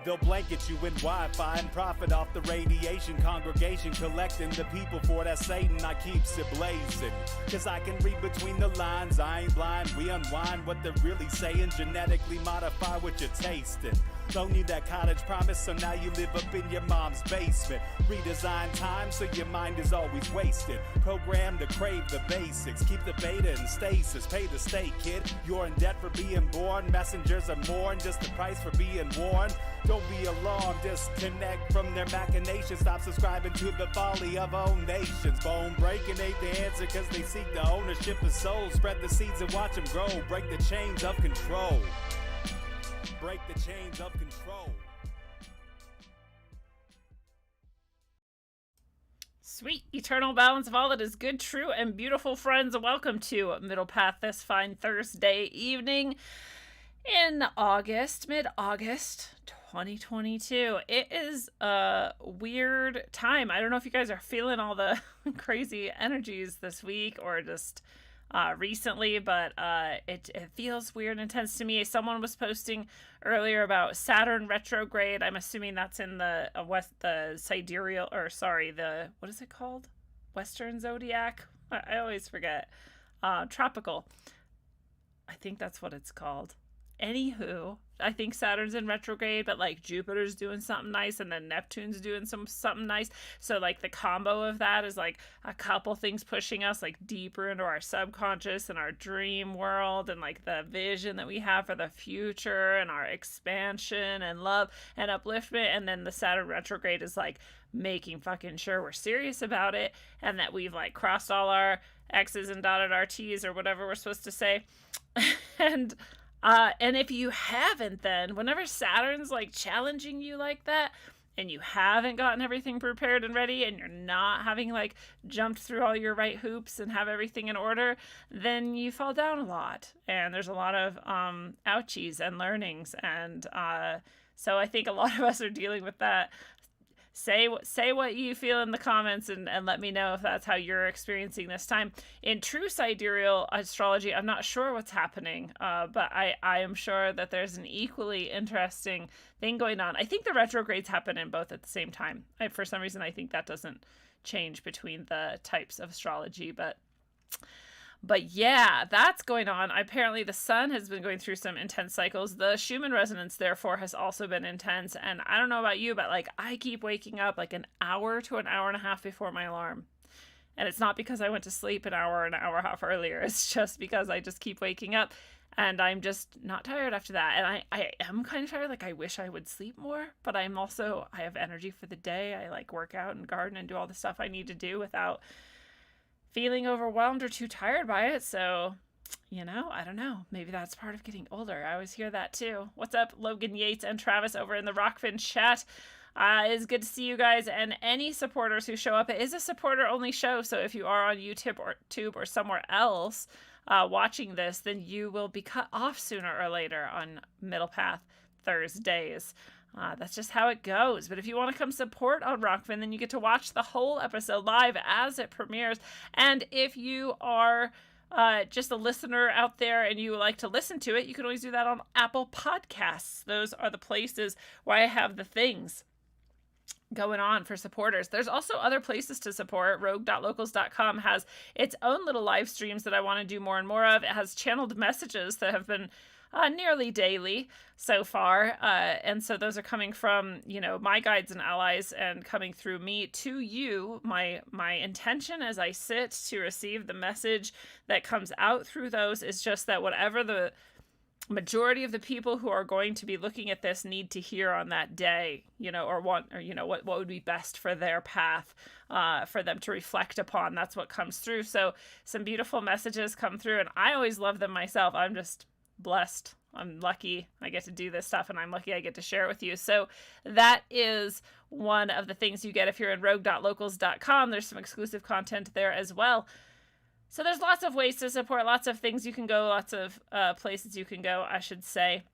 They'll blanket you in Wi-Fi and profit off the radiation. Congregation collecting the people for that Satan. I keeps it blazing, cause I can read between the lines. I ain't blind, we unwind what they're really saying. Genetically modify what you're tasting. Don't need that cottage promise, so now you live up in your mom's basement. Redesign time so your mind is always wasted. Programmed to crave the basics. Keep the beta in stasis. Pay the state, kid. You're in debt for being born. Messengers are mourn, just the price for being warned. Don't be alarmed, disconnect from their machinations. Stop subscribing to the folly of own nations. Bone breaking ain't the answer, cause they seek the ownership of souls. Spread the seeds and watch them grow. Break the chains of control. Break the chains of control. Sweet eternal balance of all that is good, true, and beautiful, friends. Welcome to Middle Path this fine Thursday evening in mid-August 2022. It is a weird time. I don't know if you guys are feeling all the crazy energies this week or just recently, but it feels weird and intense to me. Someone was posting earlier about Saturn Retrograde. I'm assuming that's in the sidereal, or sorry, the, what is it called? Western zodiac? I always forget. Tropical. I think that's what it's called. Anywho, I think Saturn's in retrograde, but like Jupiter's doing something nice and then Neptune's doing something nice. So like the combo of that is like a couple things pushing us like deeper into our subconscious and our dream world and like the vision that we have for the future and our expansion and love and upliftment. And then the Saturn retrograde is like making fucking sure we're serious about it and that we've like crossed all our X's and dotted our T's or whatever we're supposed to say. And if you haven't, then whenever Saturn's like challenging you like that and you haven't gotten everything prepared and ready and you're not having like jumped through all your right hoops and have everything in order, then you fall down a lot. And there's a lot of ouchies and learnings. And so I think a lot of us are dealing with that. Say what you feel in the comments and let me know if that's how you're experiencing this time. In true sidereal astrology, I'm not sure what's happening, but I am sure that there's an equally interesting thing going on. I think the retrogrades happen in both at the same time. For some reason, I think that doesn't change between the types of astrology, but yeah, that's going on. Apparently, the sun has been going through some intense cycles. The Schumann resonance, therefore, has also been intense. And I don't know about you, but like I keep waking up like an hour to an hour and a half before my alarm. And it's not because I went to sleep an hour and a half earlier. It's just because I just keep waking up and I'm just not tired after that. And I am kind of tired. Like I wish I would sleep more, but I have energy for the day. I like work out and garden and do all the stuff I need to do without feeling overwhelmed or too tired by it. So, I don't know. Maybe that's part of getting older. I always hear that too. What's up, Logan Yates and Travis over in the Rockfin chat? It's good to see you guys and any supporters who show up. It is a supporter-only show, so if you are on YouTube or somewhere else watching this, then you will be cut off sooner or later on Middle Path Thursdays. That's just how it goes. But if you want to come support on Rockfin, then you get to watch the whole episode live as it premieres. And if you are just a listener out there and you like to listen to it, you can always do that on Apple Podcasts. Those are the places where I have the things going on for supporters. There's also other places to support. Rogue.locals.com has its own little live streams that I want to do more and more of. It has channeled messages that have been nearly daily so far. And so those are coming from, my guides and allies and coming through me to you. My intention as I sit to receive the message that comes out through those is just that whatever the majority of the people who are going to be looking at this need to hear on that day, what would be best for their path, for them to reflect upon. That's what comes through. So some beautiful messages come through and I always love them myself. I'm just blessed. I'm lucky I get to do this stuff and I'm lucky I get to share it with you. So that is one of the things you get if you're in rogue.locals.com. There's some exclusive content there as well. So there's lots of ways to support, lots of things you can go, lots of places you can go, I should say.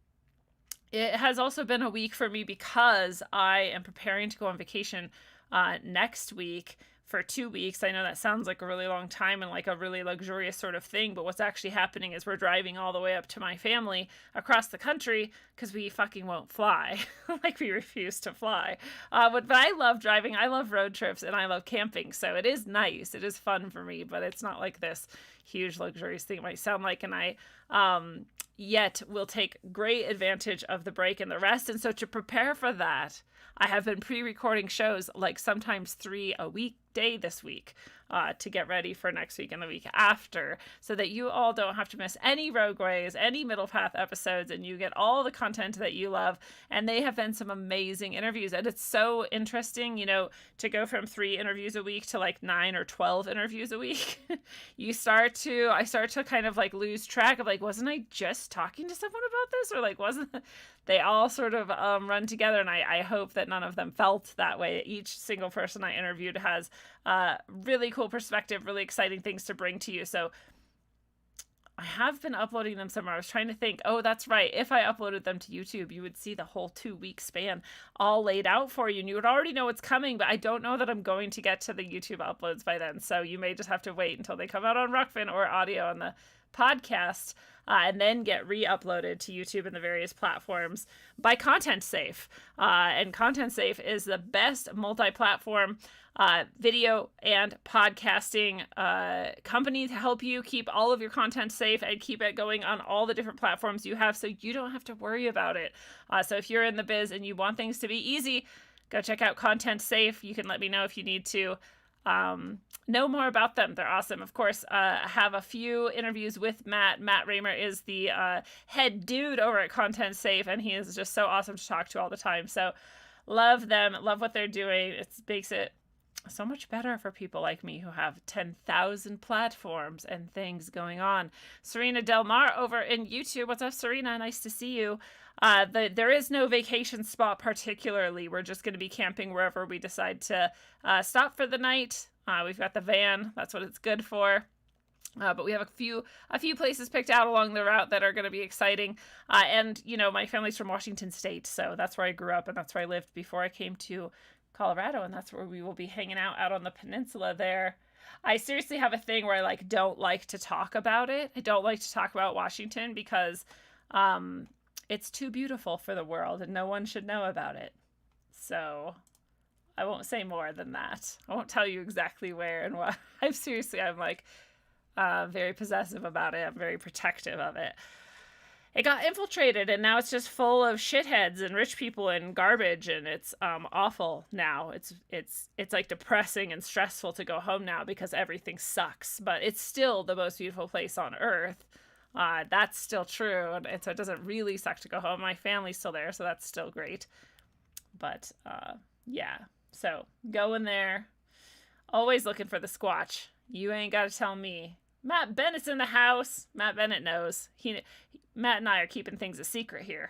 It has also been a week for me because I am preparing to go on vacation next week for 2 weeks. I know that sounds like a really long time and like a really luxurious sort of thing, but what's actually happening is we're driving all the way up to my family across the country because we fucking won't fly. Like, we refuse to fly. But I love driving. I love road trips and I love camping. So it is nice. It is fun for me, but it's not like this huge luxurious thing it might sound like. And I yet will take great advantage of the break and the rest. And so to prepare for that, I have been pre-recording shows, like sometimes 3 a weekday this week, to get ready for next week and the week after, so that you all don't have to miss any Rogueways, any Middle Path episodes, and you get all the content that you love. And they have been some amazing interviews, and it's so interesting, you know, to go from 3 interviews a week to like 9 or 12 interviews a week. I start to kind of like lose track of like, wasn't I just talking to someone about this, or like wasn't they all sort of run together? And I hope that none of them felt that way. Each single person I interviewed has really cool perspective, really exciting things to bring to you. So I have been uploading them somewhere. I was trying to think, oh, that's right. If I uploaded them to YouTube, you would see the whole 2-week span all laid out for you, and you would already know what's coming, but I don't know that I'm going to get to the YouTube uploads by then. So you may just have to wait until they come out on Rockfin or audio on the podcast, and then get re-uploaded to YouTube and the various platforms by Content Safe. And Content Safe is the best multi-platform video and podcasting company to help you keep all of your content safe and keep it going on all the different platforms you have, so you don't have to worry about it. So if you're in the biz and you want things to be easy, go check out Content Safe. You can let me know if you need to know more about them. They're awesome. Of course, I have a few interviews with Matt. Matt Raymer is the head dude over at Content Safe, and he is just so awesome to talk to all the time. So love them, love what they're doing. It makes it so much better for people like me who have 10,000 platforms and things going on. Serena Del Mar over in YouTube. What's up, Serena? Nice to see you. There is no vacation spot particularly. We're just going to be camping wherever we decide to stop for the night. We've got the van. That's what it's good for. But we have a few places picked out along the route that are going to be exciting. And, you know, my family's from Washington State, so that's where I grew up and that's where I lived before I came to Colorado, and that's where we will be hanging out on the peninsula there. I seriously have a thing where I don't like to talk about it. I don't like to talk about Washington because it's too beautiful for the world and no one should know about it. So I won't say more than that. I won't tell you exactly where and what. I'm very possessive about it. I'm very protective of it. It got infiltrated, and now it's just full of shitheads and rich people and garbage, and it's awful now. It's like depressing and stressful to go home now because everything sucks. But it's still the most beautiful place on earth. That's still true, and so it doesn't really suck to go home. My family's still there, so that's still great. But yeah, so go in there. Always looking for the Squatch. You ain't got to tell me. Matt Bennett's in the house. Matt Bennett knows. Matt and I are keeping things a secret here.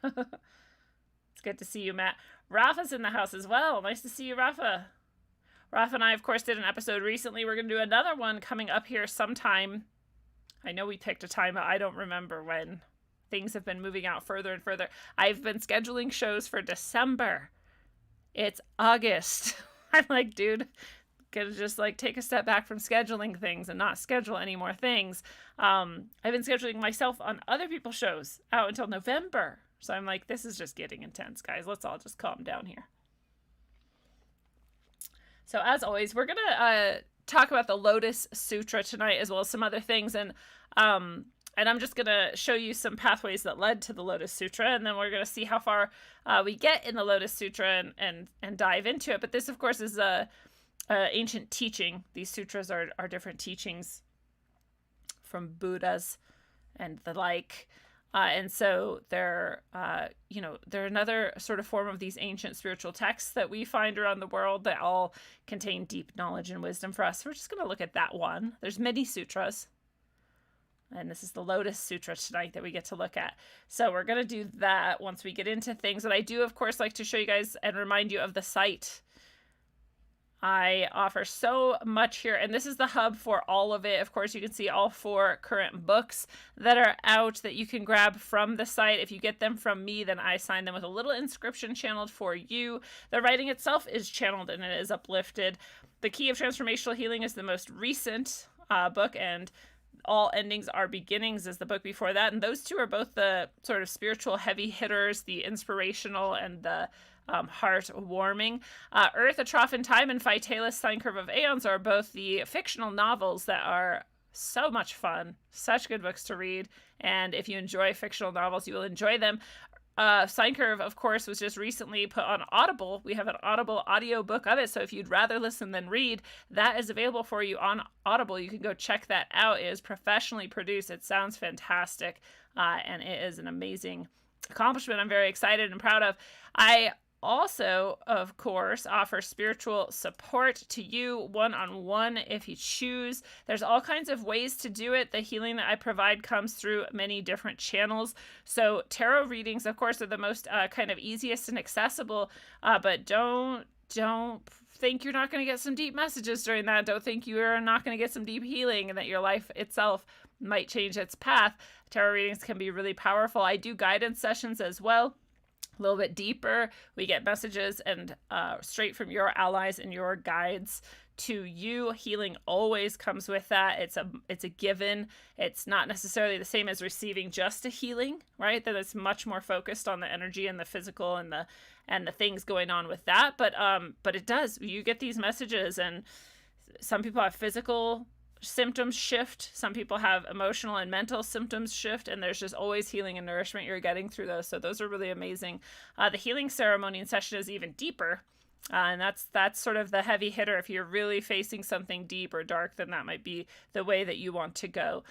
It's good to see you, Matt. Rafa's in the house as well. Nice to see you, Rafa. Rafa and I, of course, did an episode recently. We're going to do another one coming up here sometime. I know we picked a time, but I don't remember when. Things have been moving out further and further. I've been scheduling shows for December. It's August. I'm like, dude, gonna just take a step back from scheduling things and not schedule any more things. I've been scheduling myself on other people's shows out until November. So I'm like, this is just getting intense, guys. Let's all just calm down here. So as always, we're gonna talk about the Lotus Sutra tonight, as well as some other things. And I'm just gonna show you some pathways that led to the Lotus Sutra, and then we're gonna see how far we get in the Lotus Sutra and dive into it. But this, of course, is a ancient teaching. These sutras are different teachings from Buddhas and the like. And so they're another sort of form of these ancient spiritual texts that we find around the world that all contain deep knowledge and wisdom for us. So we're just going to look at that one. There's many sutras. And this is the Lotus Sutra tonight that we get to look at. So we're going to do that once we get into things. And I do, of course, like to show you guys and remind you of the site. I offer so much here, and this is the hub for all of it. Of course, you can see all 4 current books that are out that you can grab from the site. If you get them from me, then I sign them with a little inscription channeled for you. The writing itself is channeled and it is uplifted. The Key of Transformational Healing is the most recent book, and All Endings Are Beginnings is the book before that. And those two are both the sort of spiritual heavy hitters, the inspirational and the heart-warming. Earth, A Trough in Time, and Vitalis, Sine Curve of Aeons are both the fictional novels that are so much fun. Such good books to read. And if you enjoy fictional novels, you will enjoy them. Sine Curve, of course, was just recently put on Audible. We have an Audible audiobook of it, so if you'd rather listen than read, that is available for you on Audible. You can go check that out. It is professionally produced. It sounds fantastic, and it is an amazing accomplishment I'm very excited and proud of. I also, of course, offer spiritual support to you one-on-one if you choose. There's all kinds of ways to do it. The healing that I provide comes through many different channels. So tarot readings, of course, are the most kind of easiest and accessible, but don't think you're not going to get some deep messages during that. Don't think you're not going to get some deep healing and that your life itself might change its path. Tarot readings can be really powerful. I do guidance sessions as well. A little bit deeper. We get messages and straight from your allies and your guides to you. Healing always comes with that. It's a given. It's not necessarily the same as receiving just a healing, right? That it's much more focused on the energy and the physical and the things going on with that. But it does. You get these messages, and some people have physical symptoms shift, some people have emotional and mental symptoms shift, and there's just always healing and nourishment you're getting through those. So those are really amazing. The healing ceremony and session is even deeper, and that's sort of the heavy hitter. If you're really facing something deep or dark, then that might be the way that you want to go.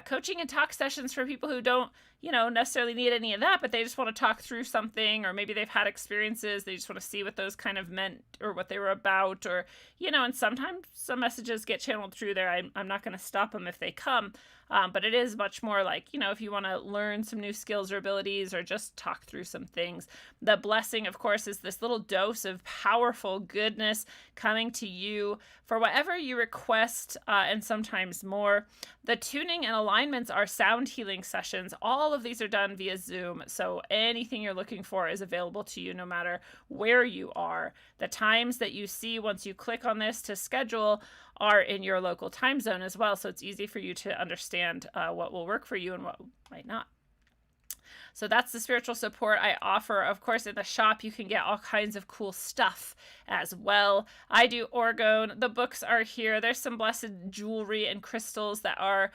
Coaching and talk sessions for people who don't necessarily need any of that, but they just want to talk through something, or maybe they've had experiences, they just want to see what those kind of meant or what they were about, or and sometimes some messages get channeled through there. I'm not going to stop them if they come, but it is much more like, if you want to learn some new skills or abilities or just talk through some things. The blessing, of course, is this little dose of powerful goodness coming to you for whatever you request, and sometimes more. The tuning and alignments are sound healing sessions. All of these are done via Zoom, so anything you're looking for is available to you no matter where you are. The times that you see once you click on this to schedule are in your local time zone as well, so it's easy for you to understand what will work for you and what might not. So that's the spiritual support I offer. Of course, in the shop, you can get all kinds of cool stuff as well. I do orgone. The books are here. There's some blessed jewelry and crystals that are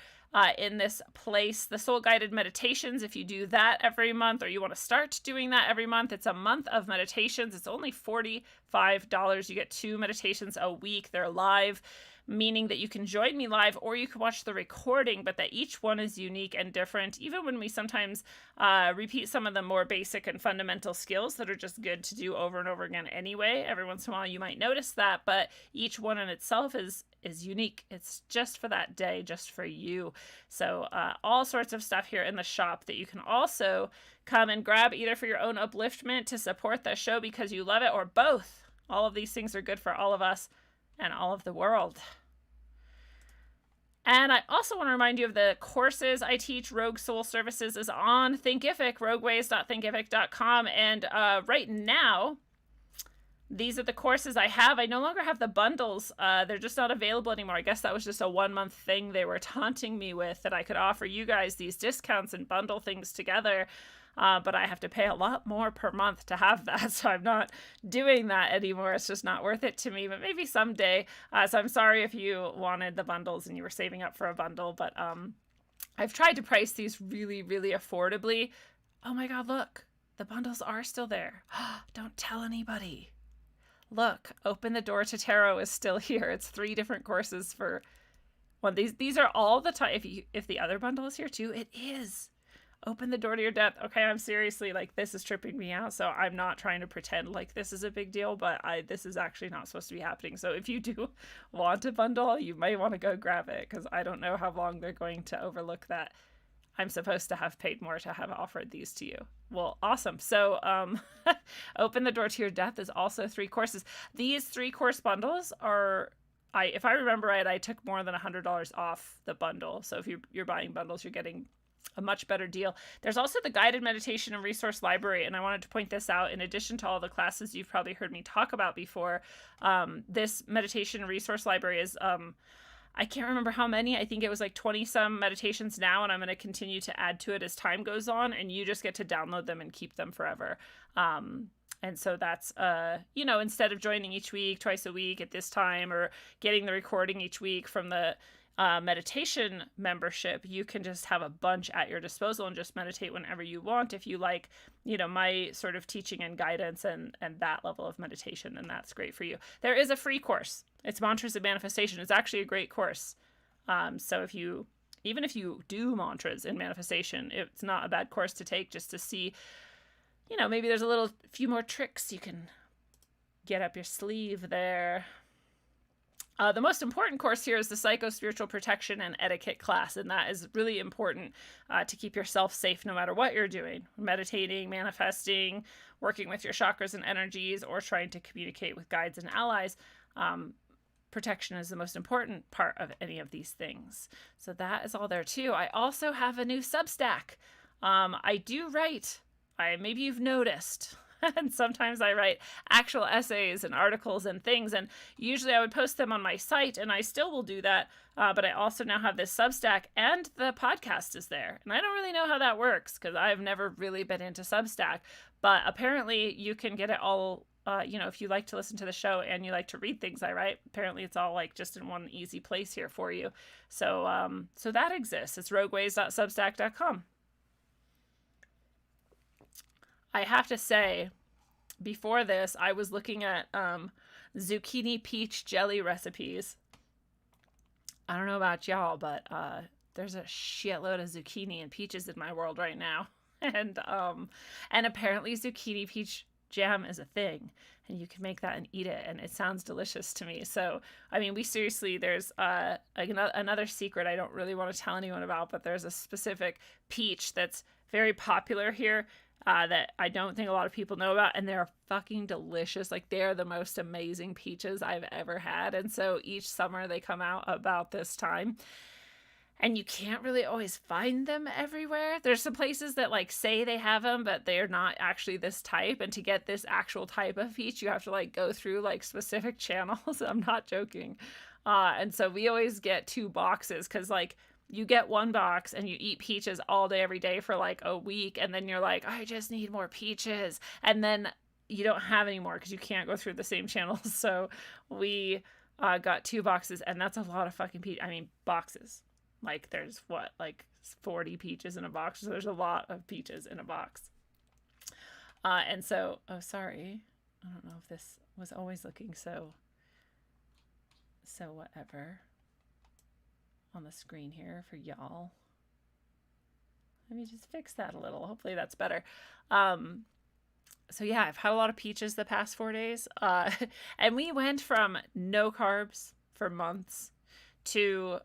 in this place. The soul guided meditations, if you do that every month, or you want to start doing that every month, it's a month of meditations. It's only $45. You get 2 meditations a week. They're live, meaning that you can join me live or you can watch the recording, but that each one is unique and different. Even when we sometimes repeat some of the more basic and fundamental skills that are just good to do over and over again anyway, every once in a while you might notice that, but each one in itself is unique. It's just for that day, just for you. So all sorts of stuff here in the shop that you can also come and grab, either for your own upliftment to support the show because you love it, or both. All of these things are good for all of us and all of the world. And I also want to remind you of the courses I teach. Rogue Soul Services is on Thinkific, rogueways.thinkific.com. And right now, these are the courses I have. I no longer have the bundles. They're just not available anymore. I guess that was just a 1-month thing they were taunting me with, that I could offer you guys these discounts and bundle things together. But I have to pay a lot more per month to have that, so I'm not doing that anymore. It's just not worth it to me, but maybe someday. So I'm sorry if you wanted the bundles and you were saving up for a bundle, but I've tried to price these really, really affordably. Oh my God, look, the bundles are still there. Don't tell anybody. Look, Open the Door to Tarot is still here. It's 3 different courses for one. These are all the time. If the other bundle is here too, it is. Open the Door to Your Depth. Okay, I'm seriously, this is tripping me out, so I'm not trying to pretend like this is a big deal, but this is actually not supposed to be happening. So if you do want a bundle, you may want to go grab it, because I don't know how long they're going to overlook that. I'm supposed to have paid more to have offered these to you. Well, awesome. So Open the Door to Your Death is also 3 courses. These 3-course bundles are, if I remember right, I took more than $100 off the bundle. So if you're buying bundles, you're getting a much better deal. There's also the guided meditation and resource library, and I wanted to point this out. In addition to all the classes you've probably heard me talk about before, this meditation resource library is I can't remember how many. I think it was like 20 some meditations now, and I'm going to continue to add to it as time goes on, and you just get to download them and keep them forever. And so that's, instead of joining each week, twice a week at this time, or getting the recording each week from the meditation membership, you can just have a bunch at your disposal and just meditate whenever you want. If you like, my sort of teaching and guidance and that level of meditation, then that's great for you. There is a free course. It's Mantras and Manifestation. It's actually a great course. So even if you do mantras and manifestation, it's not a bad course to take just to see, maybe there's a few more tricks you can get up your sleeve there. The most important course here is the Psycho-Spiritual Protection and Etiquette class, and that is really important to keep yourself safe no matter what you're doing. Meditating, manifesting, working with your chakras and energies, or trying to communicate with guides and allies. Protection is the most important part of any of these things. So that is all there too. I also have a new Substack. I do write, maybe you've noticed, and sometimes I write actual essays and articles and things, and usually I would post them on my site, and I still will do that, but I also now have this Substack, and the podcast is there. And I don't really know how that works, because I've never really been into Substack, but apparently you can get it all, if you like to listen to the show and you like to read things I write, apparently it's all like just in one easy place here for you. So that exists. It's rogueways.substack.com. I have to say, before this, I was looking at zucchini peach jelly recipes. I don't know about y'all, but there's a shitload of zucchini and peaches in my world right now. And apparently zucchini peach jam is a thing, and you can make that and eat it, and it sounds delicious to me. So, there's another secret I don't really want to tell anyone about, but there's a specific peach that's very popular here that I don't think a lot of people know about, and they're fucking delicious. Like, they're the most amazing peaches I've ever had, and so each summer they come out about this time, and you can't really always find them everywhere. There's some places that say they have them, but they're not actually this type, and to get this actual type of peach, you have to go through specific channels. I'm not joking. And so we always get 2 boxes, because you get 1 box and you eat peaches all day, every day for a week. And then you're like, I just need more peaches. And then you don't have any more because you can't go through the same channels. So we got 2 boxes, and that's a lot of fucking boxes. There's 40 peaches in a box. So there's a lot of peaches in a box. And so, sorry. I don't know if this was always looking so whatever on the screen here for y'all. Let me just fix that a little. Hopefully that's better. So yeah, I've had a lot of peaches the past 4 days. And we went from no carbs for months to,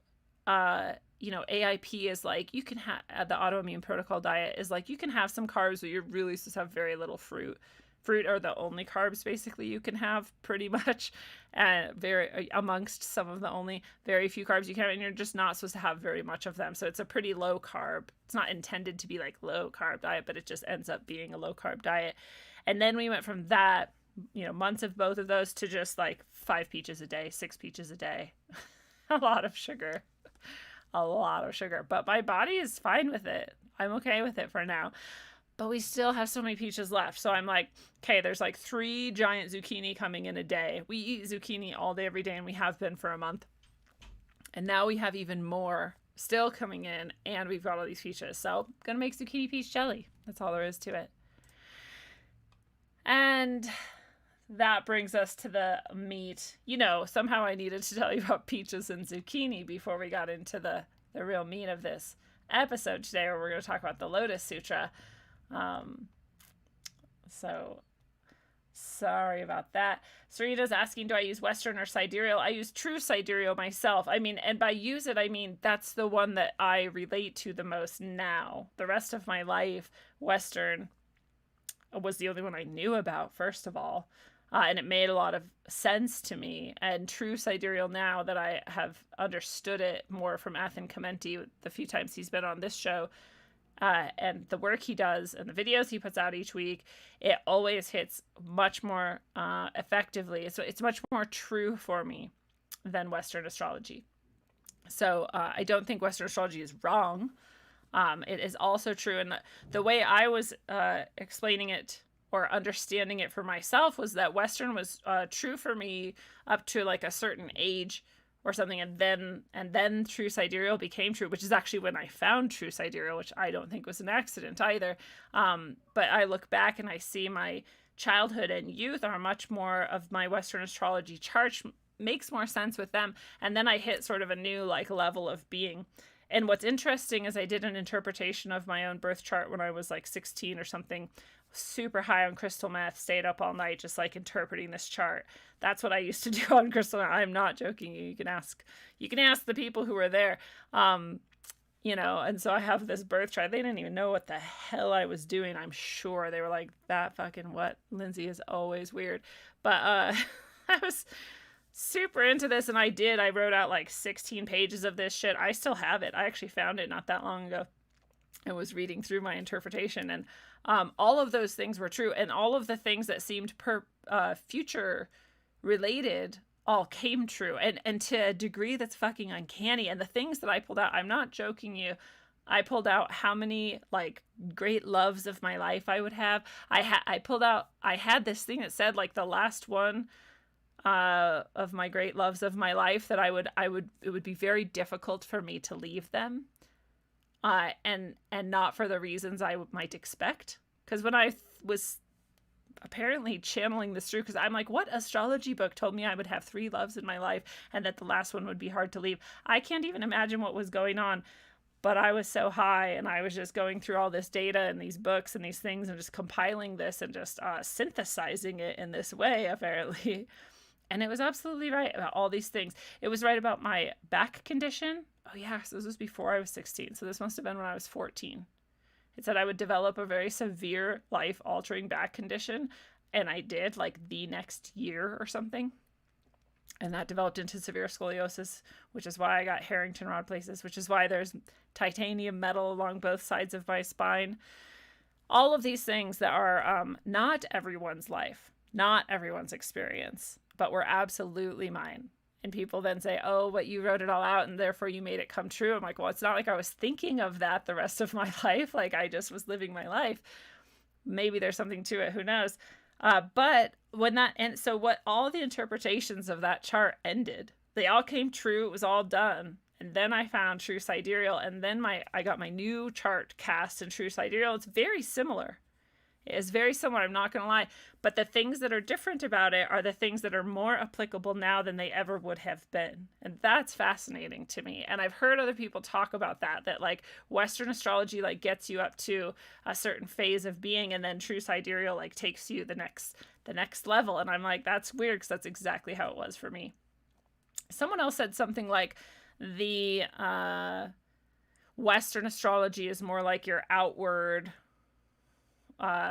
AIP is you can have, the autoimmune protocol diet is you can have some carbs, but you're really supposed to have very little fruit. Fruit are the only carbs basically you can have, pretty much, and very amongst some of the only very few carbs you can have, and you're just not supposed to have very much of them. So it's a pretty low carb. It's not intended to be low carb diet, but it just ends up being a low carb diet. And then we went from that, months of both of those, to just 5 peaches a day, 6 peaches a day. A lot of sugar. But my body is fine with it. I'm okay with it for now. But we still have so many peaches left. So I'm okay, there's 3 giant zucchini coming in a day. We eat zucchini all day, every day, and we have been for a month. And now we have even more still coming in, and we've got all these peaches. So I'm going to make zucchini peach jelly. That's all there is to it. And that brings us to the meat. Somehow I needed to tell you about peaches and zucchini before we got into the real meat of this episode today, where we're going to talk about the Lotus Sutra. So Sorry about that. Serena's asking, do I use Western or sidereal? I use true sidereal myself. I mean, and by use it, I mean that's the one that I relate to the most now. The rest of my life, Western was the only one I knew about, first of all. And it made a lot of sense to me. And true sidereal, now that I have understood it more from Athen Commenti, the few times he's been on this show, and the work he does and the videos he puts out each week, it always hits much more effectively. So it's much more true for me than Western astrology. So I don't think Western astrology is wrong. It is also true. And the way I was explaining it or understanding it for myself was that Western was true for me up to like a certain age or something, and then true sidereal became true, which is actually when I found true sidereal, which I don't think was an accident either. But I look back and I see my childhood and youth are much more of my Western astrology chart makes more sense with them, and then I hit sort of a new like level of being. And what's interesting is I did an interpretation of my own birth chart when I was like 16 or something, super high on crystal meth, stayed up all night just like interpreting this chart. That's what I used to do on crystal meth. I'm not joking. You can ask the people who were there. You know, and so I have this birth chart. They didn't even know what the hell I was doing. I'm sure they were like, that fucking what? Lindsay is always weird. But I was super into this, and I wrote out like 16 pages of this shit. I still have it. I actually found it not that long ago. I was reading through my interpretation, and all of those things were true, and all of the things that seemed future related all came true, and to a degree that's fucking uncanny. And the things that I pulled out, I'm not joking you, I pulled out how many like great loves of my life I would have. I had this thing that said like the last one of my great loves of my life that it would be very difficult for me to leave them. And not for the reasons I might expect. Because when I was apparently channeling this through, because I'm like, what astrology book told me I would have 3 loves in my life and that the last one would be hard to leave? I can't even imagine what was going on. But I was so high, and I was just going through all this data and these books and these things and just compiling this and just synthesizing it in this way, apparently. And it was absolutely right about all these things. It was right about my back condition. Oh, yeah, so this was before I was 16. So this must have been when I was 14. It said I would develop a very severe life-altering back condition. And I did, like, the next year or something. And that developed into severe scoliosis, which is why I got Harrington rod places, which is why there's titanium metal along both sides of my spine. All of these things that are not everyone's life, not everyone's experience, but were absolutely mine. And people then say, oh, but you wrote it all out and therefore you made it come true. I'm like, well, it's not like I was thinking of that the rest of my life. Like I just was living my life. Maybe there's something to it. Who knows? But when that, and so what all the interpretations of that chart ended, they all came true. It was all done. And then I found true sidereal, and then I got my new chart cast in true sidereal. It's very similar. It is very similar, I'm not going to lie. But the things that are different about it are the things that are more applicable now than they ever would have been. And that's fascinating to me. And I've heard other people talk about that like Western astrology like gets you up to a certain phase of being, and then true sidereal like takes you the next level. And I'm like, that's weird, because that's exactly how it was for me. Someone else said something like the Western astrology is more like your outward,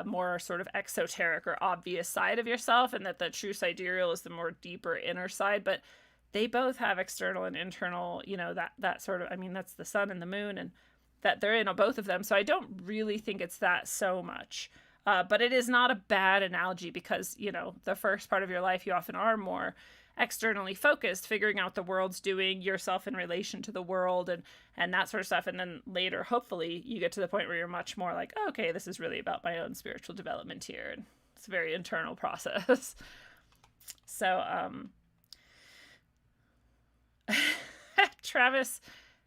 more sort of exoteric or obvious side of yourself, and that the true sidereal is the more deeper inner side. But they both have external and internal, you know, that sort of, I mean, that's the sun and the moon, and that they're in both of them. So I don't really think it's that so much. But it is not a bad analogy, because, you know, the first part of your life, you often are more externally focused, figuring out the world's doing, yourself in relation to the world, and that sort of stuff. And then later, hopefully, you get to the point where you're much more like, oh, okay, this is really about my own spiritual development here. And it's a very internal process. So, Travis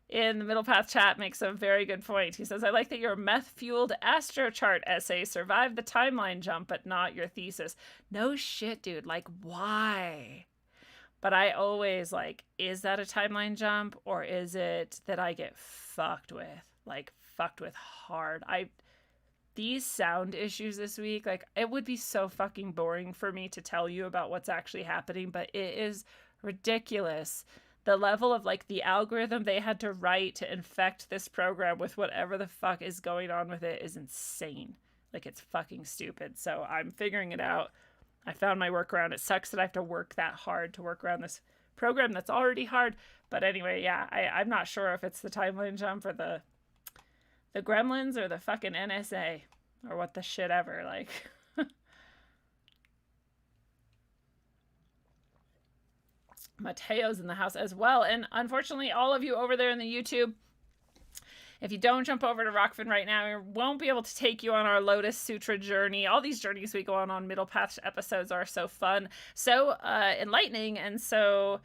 in the Middle Path chat makes a very good point. He says, I like that your meth-fueled astrochart essay survived the timeline jump, but not your thesis. No shit, dude. Like, why? But I always like, is that a timeline jump, or is it that I get fucked with? Like, fucked with hard. these sound issues this week, like, it would be so fucking boring for me to tell you about what's actually happening, but it is ridiculous. The level of, like, the algorithm they had to write to infect this program with whatever the fuck is going on with it is insane. Like, it's fucking stupid. So I'm figuring it out. I found my workaround. It sucks that I have to work that hard to work around this program that's already hard. But anyway, yeah, I'm not sure if it's the timeline jump or the gremlins or the fucking NSA or what the shit ever. Like, Mateo's in the house as well. And unfortunately, all of you over there in the YouTube, if you don't jump over to Rockfin right now, we won't be able to take you on our Lotus Sutra journey. All these journeys we go on Middle Path episodes are so fun, so enlightening, and so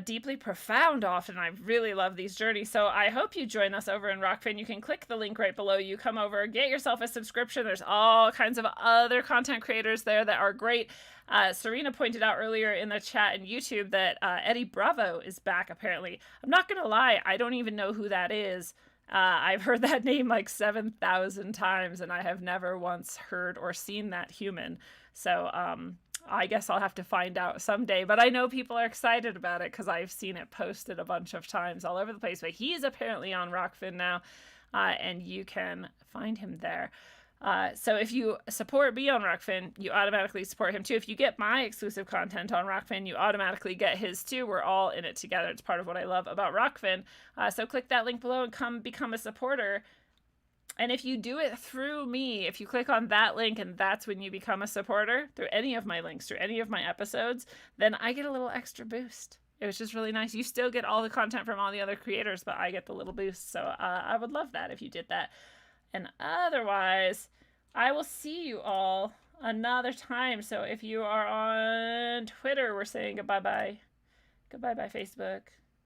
deeply profound often. I really love these journeys. So I hope you join us over in Rockfin. You can click the link right below you. Come over, get yourself a subscription. There's all kinds of other content creators there that are great. Serena pointed out earlier in the chat and YouTube that Eddie Bravo is back, apparently. I'm not going to lie, I don't even know who that is. I've heard that name like 7,000 times, and I have never once heard or seen that human. So I guess I'll have to find out someday. But I know people are excited about it because I've seen it posted a bunch of times all over the place. But he's apparently on Rockfin now, and you can find him there. So if you support me on Rockfin, you automatically support him too. If you get my exclusive content on Rockfin, you automatically get his too. We're all in it together. It's part of what I love about Rockfin. So click that link below and come become a supporter. And if you do it through me, if you click on that link and that's when you become a supporter through any of my links, through any of my episodes, then I get a little extra boost. It was just really nice. You still get all the content from all the other creators, but I get the little boost. So I would love that if you did that. And otherwise, I will see you all another time. So if you are on Twitter, we're saying goodbye-bye. Goodbye-bye, Facebook.